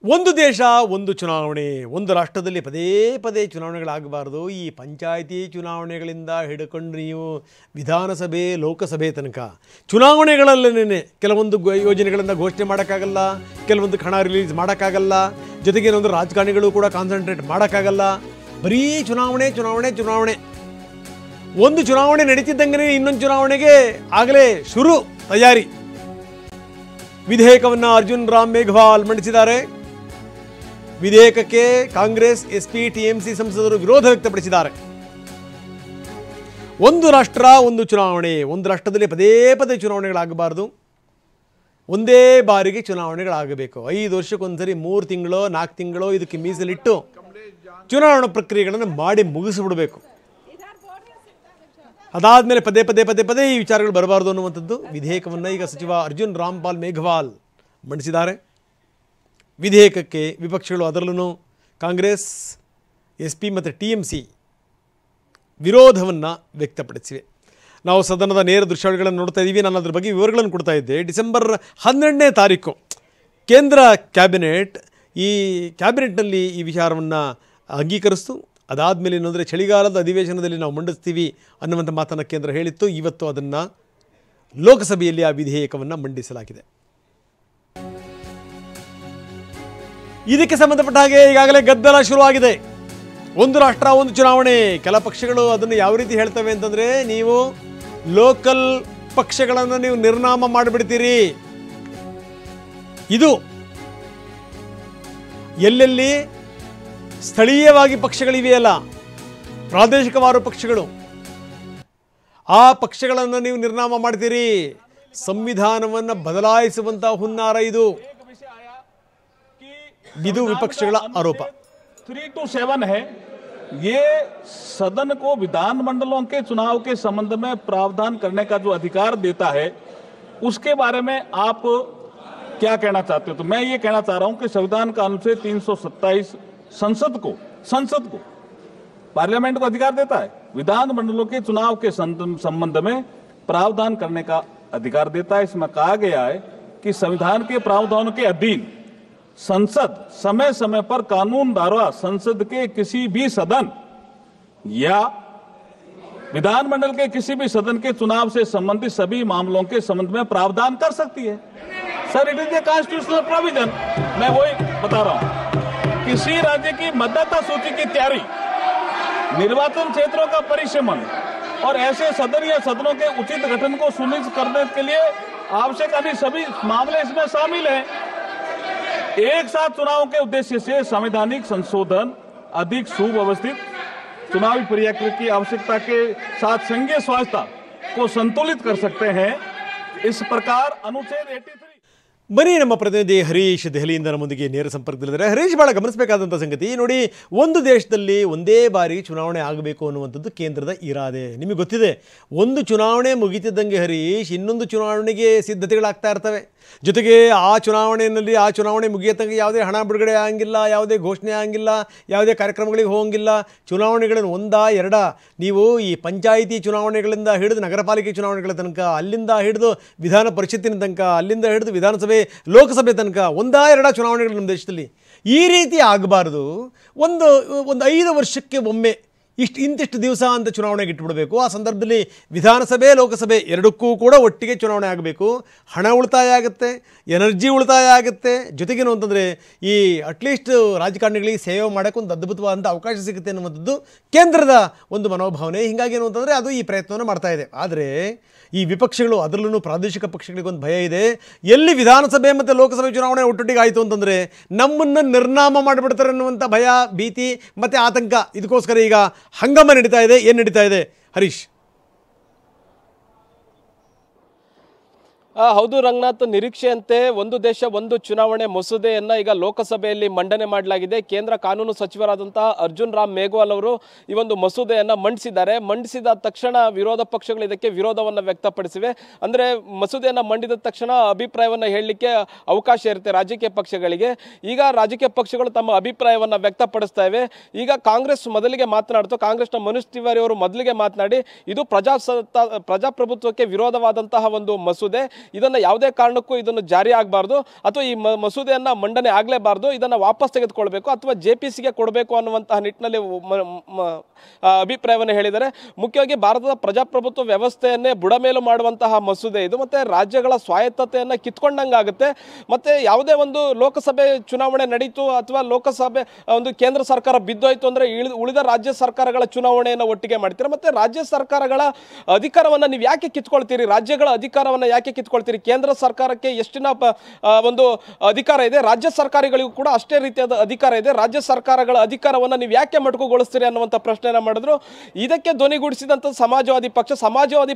ಒಂದು ದೇಶ ಒಂದು ಚುನಾವಣೆ, ಒಂದು ರಾಷ್ಟ್ರದಲ್ಲಿ ಪದೇ ಪದೇ ಚುನಾವಣೆಗಳಾಗಬಾರ್ದು. ಈ ಪಂಚಾಯಿತಿ ಚುನಾವಣೆಗಳಿಂದ ಹಿಡ್ಕೊಂಡು ನೀವು ವಿಧಾನಸಭೆ ಲೋಕಸಭೆ ತನಕ ಚುನಾವಣೆಗಳಲ್ಲೇ ಕೆಲವೊಂದು ಯೋಜನೆಗಳನ್ನು ಘೋಷಣೆ ಮಾಡೋಕ್ಕಾಗಲ್ಲ, ಕೆಲವೊಂದು ಹಣ ರಿಲೀಸ್ ಮಾಡೋಕ್ಕಾಗಲ್ಲ, ಜೊತೆಗೆ ಏನೊಂದು ರಾಜಕಾರಣಿಗಳು ಕೂಡ ಕಾನ್ಸಂಟ್ರೇಟ್ ಮಾಡೋಕ್ಕಾಗಲ್ಲ. ಬರೀ ಚುನಾವಣೆ ಚುನಾವಣೆ ಚುನಾವಣೆ. ಒಂದು ಚುನಾವಣೆ ನಡೀತಿದ್ದಂಗೆ ಇನ್ನೊಂದು ಚುನಾವಣೆಗೆ ಆಗಲೇ ಶುರು ತಯಾರಿ. ವಿಧೇಯಕವನ್ನು ಅರ್ಜುನ್ ರಾಮ್ ಮೇಘವಾಲ್ ಮಂಡಿಸಿದ್ದಾರೆ. ವಿಧೇಯಕಕ್ಕೆ ಕಾಂಗ್ರೆಸ್, ಎಸ್ಪಿ, ಟಿಎಂಸಿ ಸಂಸದರು ವಿರೋಧ ವ್ಯಕ್ತಪಡಿಸಿದ್ದಾರೆ. ಒಂದು ರಾಷ್ಟ್ರ ಒಂದು ಚುನಾವಣೆ, ಒಂದು ರಾಷ್ಟ್ರದಲ್ಲಿ ಪದೇ ಪದೇ ಚುನಾವಣೆಗಳಾಗಬಾರ್ದು, ಒಂದೇ ಬಾರಿಗೆ ಚುನಾವಣೆಗಳಾಗಬೇಕು. 5 ವರ್ಷಕ್ಕೊಂದ್ಸರಿ 3 ತಿಂಗಳೋ 4 ತಿಂಗಳೋ ಇದಕ್ಕೆ ಮೀಸಲಿಟ್ಟು ಚುನಾವಣಾ ಪ್ರಕ್ರಿಯೆಗಳನ್ನು ಮಾಡಿ ಮುಗಿಸಿಬಿಡಬೇಕು. ಅದಾದಮೇಲೆ ಪದೇ ಪದೇ ಪದೇ ಪದೇ ಈ ವಿಚಾರಗಳು ಬರಬಾರ್ದು ಅನ್ನುವಂಥದ್ದು ವಿಧೇಯಕವನ್ನು ಈಗ ಸಚಿವ ಅರ್ಜುನ್ ರಾಮ್ಪಾಲ್ ಮೇಘವಾಲ್ ಮಂಡಿಸಿದ್ದಾರೆ. ವಿಧೇಯಕಕ್ಕೆ ವಿಪಕ್ಷಗಳು, ಅದರಲ್ಲೂ ಕಾಂಗ್ರೆಸ್, ಎಸ್ಪಿ ಮತ್ತು ಟಿಎಂಸಿ ವಿರೋಧವನ್ನು ವ್ಯಕ್ತಪಡಿಸಿವೆ. ನಾವು ಸದನದ ನೇರ ದೃಶ್ಯಾವಳಿಗಳನ್ನು ನೋಡ್ತಾ ಇದ್ದೀವಿ. ನಾನು ಅದ್ರ ಬಗ್ಗೆ ವಿವರಗಳನ್ನು ಕೊಡ್ತಾ ಇದ್ದೆ. ಡಿಸೆಂಬರ್ 12ನೇ ತಾರೀಕು ಕೇಂದ್ರ ಕ್ಯಾಬಿನೆಟ್ನಲ್ಲಿ ಈ ವಿಚಾರವನ್ನು ಅಂಗೀಕರಿಸ್ತು. ಅದಾದಮೇಲೆ ಏನಂದರೆ ಚಳಿಗಾಲದ ಅಧಿವೇಶನದಲ್ಲಿ ನಾವು ಮಂಡಿಸ್ತೀವಿ ಅನ್ನುವಂಥ ಮಾತನ್ನು ಕೇಂದ್ರ ಹೇಳಿತ್ತು. ಇವತ್ತು ಅದನ್ನು ಲೋಕಸಭೆಯಲ್ಲಿ ಆ ವಿಧೇಯಕವನ್ನು ಮಂಡಿಸಲಾಗಿದೆ. ಇದಕ್ಕೆ ಸಂಬಂಧಪಟ್ಟ ಹಾಗೆ ಈಗಾಗಲೇ ಗದ್ದಲ ಶುರುವಾಗಿದೆ. ಒಂದು ರಾಷ್ಟ್ರ ಒಂದು ಚುನಾವಣೆ. ಕೆಲ ಪಕ್ಷಗಳು ಅದನ್ನು ಯಾವ ರೀತಿ ಹೇಳ್ತವೆ ಅಂತಂದರೆ, ನೀವು ಲೋಕಲ್ ಪಕ್ಷಗಳನ್ನು ನೀವು ನಿರ್ನಾಮ ಮಾಡಿಬಿಡ್ತೀರಿ. ಇದು ಎಲ್ಲೆಲ್ಲಿ ಸ್ಥಳೀಯವಾಗಿ ಪಕ್ಷಗಳಿವೆಯಲ್ಲ, ಪ್ರಾದೇಶಿಕವಾದ ಪಕ್ಷಗಳು, ಆ ಪಕ್ಷಗಳನ್ನು ನೀವು ನಿರ್ನಾಮ ಮಾಡ್ತೀರಿ. ಸಂವಿಧಾನವನ್ನು ಬದಲಾಯಿಸುವಂಥ ಹುನ್ನಾರ ಇದು ವಿಪಕ್ಷಗಳ ಆರೋಪ. 3 to 7 है। ये सदन को विधानमंडलों के चुनाव के संबंध में प्रावधान करने का जो अधिकार देता है, उसके बारे में आप क्या कहना चाहते हो? तो मैं ये कहना चाह रहा हूं कि संविधान का अनुच्छेद 327 संसद को पार्लियामेंट को अधिकार देता है, विधानमंडलों के चुनाव के संबंध में प्रावधान करने का अधिकार देता है। इसमें कहा गया है कि संविधान के प्रावधानों के अधीन संसद समय समय पर कानून द्वारा संसद के किसी भी सदन या विधानमंडल के किसी भी सदन के चुनाव से संबंधित सभी मामलों के संबंध में प्रावधान कर सकती है। Sir, it is a constitutional provision. मैं वही बता रहा हूं। किसी राज्य की मतदाता सूची की तैयारी, निर्वाचन क्षेत्रों का परिसीमन और ऐसे सदन या सदनों के उचित गठन को सुनिश्चित करने के लिए आवश्यक अन्य सभी मामले इसमें शामिल हैं। एक साथ चुनाव के उद्देश्य से संवैधानिक संशोधन अधिक सुव्यवस्थित चुनावी प्रक्रिया की आवश्यकता के साथ संघीय स्वायत्तता को संतुलित कर सकते हैं। इस प्रकार अनुच्छेद 83। ಬನ್ನಿ, ನಮ್ಮ ಪ್ರತಿನಿಧಿ ಹರೀಶ್ ದೆಹಲಿಯಿಂದ ನಮ್ಮೊಂದಿಗೆ ನೇರ ಸಂಪರ್ಕದಲ್ಲಿದ್ದಾರೆ. ಹರೀಶ್, ಭಾಳ ಗಮನಿಸಬೇಕಾದಂಥ ಸಂಗತಿ ನೋಡಿ, ಒಂದು ದೇಶದಲ್ಲಿ ಒಂದೇ ಬಾರಿ ಚುನಾವಣೆ ಆಗಬೇಕು ಅನ್ನುವಂಥದ್ದು ಕೇಂದ್ರದ ಇರಾದೆ. ನಿಮಗೆ ಗೊತ್ತಿದೆ, ಒಂದು ಚುನಾವಣೆ ಮುಗಿತಿದ್ದಂಗೆ ಹರೀಶ್ ಇನ್ನೊಂದು ಚುನಾವಣೆಗೆ ಸಿದ್ಧತೆಗಳಾಗ್ತಾ ಇರ್ತವೆ. ಜೊತೆಗೆ ಆ ಚುನಾವಣೆ ಮುಗಿಯತಂಗೆ ಯಾವುದೇ ಹಣ ಬಿಡುಗಡೆ ಆಗಂಗಿಲ್ಲ, ಯಾವುದೇ ಘೋಷಣೆ ಆಗಂಗಿಲ್ಲ, ಯಾವುದೇ ಕಾರ್ಯಕ್ರಮಗಳಿಗೆ ಹೋಗಂಗಿಲ್ಲ. ಚುನಾವಣೆಗಳನ್ನು 1-2 ನೀವು ಈ ಪಂಚಾಯಿತಿ ಚುನಾವಣೆಗಳಿಂದ ಹಿಡಿದು ನಗರ ಪಾಲಿಕೆ ಚುನಾವಣೆಗಳ ತನಕ, ಅಲ್ಲಿಂದ ಹಿಡಿದು ವಿಧಾನ ಪರಿಷತ್ತಿನ ತನಕ, ಅಲ್ಲಿಂದ ಹಿಡಿದು ವಿಧಾನಸಭೆ ಲೋಕಸಭೆ ತನಕ 1-2 ಚುನಾವಣೆಗಳು ನಮ್ಮ ದೇಶದಲ್ಲಿ. ಈ ರೀತಿ ಆಗಬಾರ್ದು. ಒಂದು 5 ವರ್ಷಕ್ಕೆ ಒಮ್ಮೆ ಇಂತಿಷ್ಟು ದಿವಸ ಅಂತ ಚುನಾವಣೆಗೆ ಇಟ್ಬಿಡಬೇಕು. ಆ ಸಂದರ್ಭದಲ್ಲಿ ವಿಧಾನಸಭೆ ಲೋಕಸಭೆ ಎರಡಕ್ಕೂ ಕೂಡ ಒಟ್ಟಿಗೆ ಚುನಾವಣೆ ಆಗಬೇಕು. ಹಣ ಉಳಿತಾಯ ಆಗುತ್ತೆ, ಎನರ್ಜಿ ಉಳಿತಾಯ ಆಗುತ್ತೆ. ಜೊತೆಗೇನು ಅಂತಂದರೆ ಈ ಅಟ್ಲೀಸ್ಟ್ ರಾಜಕಾರಣಿಗಳಿಗೆ ಸೇವೆ ಮಾಡೋಕ್ಕೆ ಒಂದು ಅದ್ಭುತವಾದಂಥ ಅವಕಾಶ ಸಿಗುತ್ತೆ ಅನ್ನುವಂಥದ್ದು ಕೇಂದ್ರದ ಒಂದು ಮನೋಭಾವನೆ. ಹೀಗಾಗಿ ಏನು ಅಂತಂದರೆ ಅದು ಈ ಪ್ರಯತ್ನವನ್ನು ಮಾಡ್ತಾ ಇದೆ. ಆದರೆ ಈ ವಿಪಕ್ಷಗಳು, ಅದರಲ್ಲೂ ಪ್ರಾದೇಶಿಕ ಪಕ್ಷಗಳಿಗೊಂದು ಭಯ ಇದೆ. ಎಲ್ಲಿ ವಿಧಾನಸಭೆ ಮತ್ತು ಲೋಕಸಭೆ ಚುನಾವಣೆ ಒಟ್ಟೊಟ್ಟಿಗೆ ಆಯಿತು ಅಂತಂದರೆ ನಮ್ಮನ್ನು ನಿರ್ನಾಮ ಮಾಡಿಬಿಡ್ತಾರೆ ಅನ್ನುವಂಥ ಭಯ, ಭೀತಿ ಮತ್ತು ಆತಂಕ. ಇದಕ್ಕೋಸ್ಕರ ಈಗ ಹಂಗಾಮ ನಡೀತಾ ಇದೆ. ಏನು ನಡೀತಾ ಇದೆ ಹರೀಶ್? ಹೌದು ರಂಗನಾಥ್, ನಿರೀಕ್ಷೆಯಂತೆ ಒಂದು ದೇಶ ಒಂದು ಚುನಾವಣೆ ಮಸೂದೆಯನ್ನು ಈಗ ಲೋಕಸಭೆಯಲ್ಲಿ ಮಂಡನೆ ಮಾಡಲಾಗಿದೆ. ಕೇಂದ್ರ ಕಾನೂನು ಸಚಿವರಾದಂತಹ ಅರ್ಜುನ್ ರಾಮ್ ಮೇಘವಾಲ್ ಅವರು ಈ ಒಂದು ಮಸೂದೆಯನ್ನು ಮಂಡಿಸಿದ್ದಾರೆ. ಮಂಡಿಸಿದ ತಕ್ಷಣ ವಿರೋಧ ಪಕ್ಷಗಳು ಇದಕ್ಕೆ ವಿರೋಧವನ್ನು ವ್ಯಕ್ತಪಡಿಸಿವೆ. ಅಂದರೆ ಮಸೂದೆಯನ್ನು ಮಂಡಿದ ತಕ್ಷಣ ಅಭಿಪ್ರಾಯವನ್ನು ಹೇಳಲಿಕ್ಕೆ ಅವಕಾಶ ಇರುತ್ತೆ ರಾಜಕೀಯ ಪಕ್ಷಗಳಿಗೆ. ಈಗ ರಾಜಕೀಯ ಪಕ್ಷಗಳು ತಮ್ಮ ಅಭಿಪ್ರಾಯವನ್ನು ವ್ಯಕ್ತಪಡಿಸ್ತಾ ಇವೆ. ಈಗ ಕಾಂಗ್ರೆಸ್ ಮೊದಲಿಗೆ ಮಾತನಾಡ್ತು. ಕಾಂಗ್ರೆಸ್ನ ಮನೋಜ್ ತಿವಾರಿ ಅವರು ಮೊದಲಿಗೆ ಮಾತನಾಡಿ ಇದು ಪ್ರಜಾಪ್ರಭುತ್ವಕ್ಕೆ ವಿರೋಧವಾದಂತಹ ಒಂದು ಮಸೂದೆ, ಇದನ್ನ ಯಾವುದೇ ಕಾರಣಕ್ಕೂ ಇದನ್ನು ಜಾರಿ ಆಗಬಾರ್ದು ಅಥವಾ ಈ ಮಸೂದೆಯನ್ನ ಮಂಡನೆ ಆಗಲೇಬಾರ್ದು, ಇದನ್ನ ವಾಪಸ್ ತೆಗೆದುಕೊಳ್ಬೇಕು ಅಥವಾ JPCಗೆ ಕೊಡಬೇಕು ಅನ್ನುವಂತಹ ನಿಟ್ಟಿನಲ್ಲಿ ಅಭಿಪ್ರಾಯವನ್ನು ಹೇಳಿದ್ದಾರೆ. ಮುಖ್ಯವಾಗಿ ಭಾರತದ ಪ್ರಜಾಪ್ರಭುತ್ವ ವ್ಯವಸ್ಥೆಯನ್ನೇ ಬುಡಮೇಲು ಮಾಡುವಂತಹ ಮಸೂದೆ ಇದು. ಮತ್ತೆ ರಾಜ್ಯಗಳ ಸ್ವಾಯತ್ತತೆಯನ್ನು ಕಿತ್ಕೊಂಡಂಗಾಗುತ್ತೆ. ಮತ್ತೆ ಯಾವುದೇ ಒಂದು ಲೋಕಸಭೆ ಚುನಾವಣೆ ನಡೀತು ಅಥವಾ ಲೋಕಸಭೆ ಒಂದು ಕೇಂದ್ರ ಸರ್ಕಾರ ಬಿದ್ದೋಯ್ತು ಅಂದ್ರೆ ಉಳಿದ ರಾಜ್ಯ ಸರ್ಕಾರಗಳ ಚುನಾವಣೆಯನ್ನು ಒಟ್ಟಿಗೆ ಮಾಡ್ತೀರಾ. ಮತ್ತೆ ರಾಜ್ಯ ಸರ್ಕಾರಗಳ ಅಧಿಕಾರವನ್ನು ನೀವು ಯಾಕೆ ಕಿತ್ಕೊಳ್ತೀರಿ? ರಾಜ್ಯಗಳ ಅಧಿಕಾರವನ್ನು ಯಾಕೆ ಕಿತ್ಕೊಳ್ತೀರಿ? ಕೇಂದ್ರ ಸರ್ಕಾರಕ್ಕೆ ಎಷ್ಟಿನ ಒಂದು ಅಧಿಕಾರ ಇದೆ, ರಾಜ್ಯ ಸರ್ಕಾರಗಳಿಗೂ ಕೂಡ ಅಷ್ಟೇ ರೀತಿಯಾದ ಅಧಿಕಾರ ಇದೆ. ರಾಜ್ಯ ಸರ್ಕಾರಗಳ ಅಧಿಕಾರವನ್ನು ನೀವು ಯಾಕೆ ಮೊಟಕುಗೊಳಿಸ್ತೀರಿ ಅನ್ನುವಂಥ ಪ್ರಶ್ನೆನ ಮಾಡಿದ್ರು. ಇದಕ್ಕೆ ಧ್ವನಿಗೂಡಿಸಿದಂಥ ಸಮಾಜವಾದಿ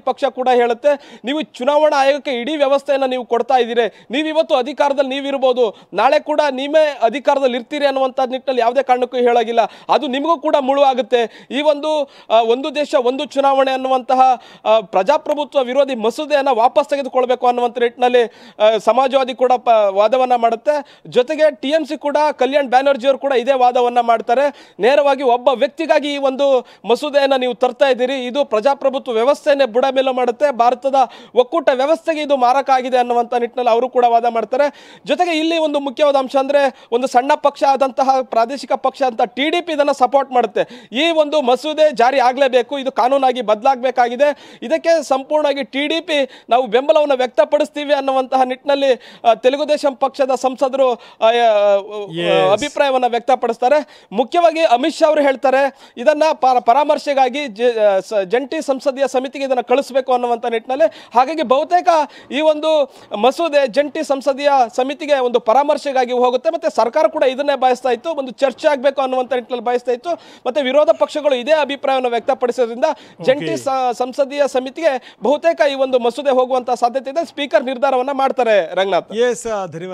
ಪಕ್ಷ ಕೂಡ ಹೇಳುತ್ತೆ, ನೀವು ಚುನಾವಣಾ ಆಯೋಗಕ್ಕೆ ಇಡೀ ವ್ಯವಸ್ಥೆಯನ್ನು ನೀವು ಕೊಡ್ತಾ ಇದ್ದೀರಿ, ನೀವು ಇವತ್ತು ಅಧಿಕಾರದಲ್ಲಿ ನೀವಿರ್ಬೋದು, ನಾಳೆ ಕೂಡ ನೀವೇ ಅಧಿಕಾರದಲ್ಲಿ ಇರ್ತೀರಿ ಅನ್ನುವಂಥ ನಿಟ್ಟಿನಲ್ಲಿ ಯಾವುದೇ ಕಾರಣಕ್ಕೂ ಹೇಳಾಗಿಲ್ಲ. ಅದು ನಿಮಗೂ ಕೂಡ ಮುಳುವಾಗುತ್ತೆ. ಈ ಒಂದು ದೇಶ ಒಂದು ಚುನಾವಣೆ ಅನ್ನುವಂತಹ ಪ್ರಜಾಪ್ರಭುತ್ವ ವಿರೋಧಿ ಮಸೂದೆಯನ್ನು ವಾಪಸ್ ತೆಗೆದುಕೊಳ್ಬೇಕು ಅನ್ನುವಂಥ ನಿಟ್ಟಿನಲ್ಲಿ ಸಮಾಜವಾದಿ ಕೂಡ ವಾದವನ್ನ ಮಾಡುತ್ತೆ. ಜೊತೆಗೆ TMC ಕೂಡ ಕಲ್ಯಾಣ್ ಬ್ಯಾನರ್ಜಿ ಅವರು ಕೂಡ ಇದೇ ವಾದವನ್ನ ಮಾಡ್ತಾರೆ. ನೇರವಾಗಿ ಒಬ್ಬ ವ್ಯಕ್ತಿಗಾಗಿ ಈ ಒಂದು ಮಸೂದೆಯನ್ನು ನೀವು ತರ್ತಾ ಇದ್ದೀರಿ, ಇದು ಪ್ರಜಾಪ್ರಭುತ್ವ ವ್ಯವಸ್ಥೆಯನ್ನೇ ಬುಡಮೇಲು ಮಾಡುತ್ತೆ, ಭಾರತದ ಒಕ್ಕೂಟ ವ್ಯವಸ್ಥೆಗೆ ಇದು ಮಾರಕ ಆಗಿದೆ ಅನ್ನುವಂಥ ನಿಟ್ಟಿನಲ್ಲಿ ಅವರು ಕೂಡ ವಾದ ಮಾಡ್ತಾರೆ. ಜೊತೆಗೆ ಇಲ್ಲಿ ಒಂದು ಮುಖ್ಯವಾದ ಅಂಶ ಅಂದ್ರೆ ಒಂದು ಸಣ್ಣ ಪಕ್ಷ ಆದಂತಹ ಪ್ರಾದೇಶಿಕ ಪಕ್ಷ ಅಂತ TDP ಇದನ್ನು ಸಪೋರ್ಟ್ ಮಾಡುತ್ತೆ. ಈ ಒಂದು ಮಸೂದೆ ಜಾರಿ ಆಗಲೇಬೇಕು, ಇದು ಕಾನೂನಾಗಿ ಬದಲಾಗಬೇಕಾಗಿದೆ, ಇದಕ್ಕೆ ಸಂಪೂರ್ಣವಾಗಿ TDP ನಾವು ಬೆಂಬಲವನ್ನು ವ್ಯಕ್ತಪಡಿಸ್ತೀವಿ ಅನ್ನುವಂತಹ ನಿಟ್ಟಿನಲ್ಲಿ ತೆಲುಗುದೇಶಂ ಪಕ್ಷದ ಸಂಸದರು ಅಭಿಪ್ರಾಯವನ್ನು ವ್ಯಕ್ತಪಡಿಸ್ತಾರೆ. ಮುಖ್ಯವಾಗಿ ಅಮಿತ್ ಶಾ ಅವರು ಹೇಳ್ತಾರೆ ಇದನ್ನ ಪರಾಮರ್ಶೆಗಾಗಿ ಜಂಟಿ ಸಂಸದೀಯ ಸಮಿತಿಗೆ ಇದನ್ನು ಕಳಿಸಬೇಕು ಅನ್ನುವಂಥ ನಿಟ್ಟಿನಲ್ಲಿ. ಹಾಗಾಗಿ ಬಹುತೇಕ ಈ ಒಂದು ಮಸೂದೆ ಜಂಟಿ ಸಂಸದೀಯ ಸಮಿತಿಗೆ ಒಂದು ಪರಾಮರ್ಶೆಗಾಗಿ ಹೋಗುತ್ತೆ. ಮತ್ತೆ ಸರ್ಕಾರ ಕೂಡ ಇದನ್ನೇ ಬಯಸ್ತಾ ಇತ್ತು, ಒಂದು ಚರ್ಚೆ ಆಗಬೇಕು ಅನ್ನುವಂಥ ನಿಟ್ಟಿನಲ್ಲಿ ಬಯಸ್ತಾ ಇತ್ತು. ಮತ್ತೆ ವಿರೋಧ ಪಕ್ಷಗಳು ಇದೇ ಅಭಿಪ್ರಾಯವನ್ನು ವ್ಯಕ್ತಪಡಿಸೋದ್ರಿಂದ ಜಂಟಿ ಸಂಸದೀಯ ಸಮಿತಿಗೆ ಬಹುತೇಕ ಈ ಒಂದು ಮಸೂದೆ ಹೋಗುವಂತಹ ಸಾಧ್ಯತೆ ಇದೆ. ಸ್ಪೀಕರ್ ನಿರ್ಧಾರವನ್ನ ಮಾಡ್ತಾರೆ. ರಂಗನಾಥ್, ಧನ್ಯವಾದ.